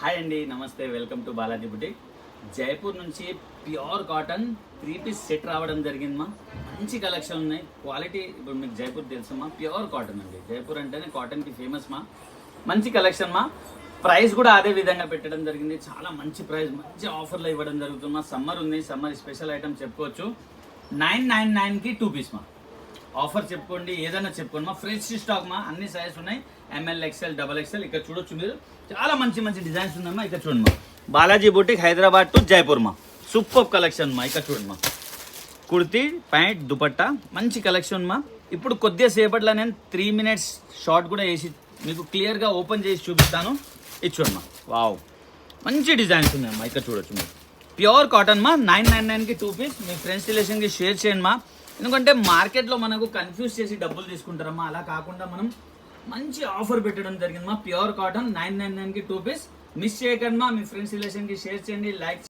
Hi అండి, నమస్తే. Welcome to Balaji boutique. Jaipur నుంచి ప్యూర్ కాటన్ 3 పీస్ సెట్ రావడం జరిగిందమ్మా. మంచి కలెక్షన్ ఉన్నాయి. క్వాలిటీ ఇప్పుడు మీకు జైపూర్ తెలుసమ్మా, ప్యూర్ కాటన్ అండి. జైపూర్ అంటేనే కాటన్కి ఫేమస్ మా. మంచి కలెక్షన్ మా. ప్రైస్ కూడా అదే విధంగా పెట్టడం జరిగింది. చాలా మంచి ప్రైస్, మంచి ఆఫర్లో ఇవ్వడం జరుగుతుంది. సమ్మర్ ఉంది, సమ్మర్ స్పెషల్ ఐటమ్ చెప్పుకోవచ్చు. 999కి 2 పీస్ మా. ఆఫర్ చెప్పుకోండి, ఏదైనా చెప్పుకోండి మా. ఫ్రెష్ స్టాక్ మా, అన్ని సైజెస్ ఉన్నాయి. ML, XL, double XL. ఇక్కడ చూడొచ్చు మీరు, చాలా మంచి మంచి డిజైన్స్ ఉన్నాయమ్మా. ఇక్కడ చూడండి మా, బాలాజీ బుటిక్ హైదరాబాద్ టు జైపూర్ మా. సూపర్ కలెక్షన్ మా. ఇక్కడ చూడండి మా, కుర్తీ, ప్యాంట్, దుపట్టా, మంచి కలెక్షన్ మా. ఇప్పుడు కొద్దిగా సేపట్లో నేను 3 minutes షార్ట్ కూడా వేసి మీకు క్లియర్గా ఓపెన్ చేసి చూపిస్తాను. ఇది చూడమ్మా, వావ్, మంచి డిజైన్స్ ఉన్నాయమ్మా. ఇక్కడ చూడొచ్చు మీరు, ప్యూర్ కాటన్ మా. 999కి 2 పీస్. మీ ఫ్రెండ్స్ రిలేషన్కి షేర్ చేయండి మా. ఎందుకంటే మార్కెట్లో మనకు కన్ఫ్యూజ్ చేసి డబ్బులు తీసుకుంటారమ్మా. అలా కాకుండా మనం మంచి ఆఫర్ పెట్టడం జరిగింది మా. ప్యూర్ కాటన్ 999కి 2 పీస్. మిస్ చేయకండి మా. మీ ఫ్రెండ్స్ రిలేషన్కి షేర్ చేయండి, లైక్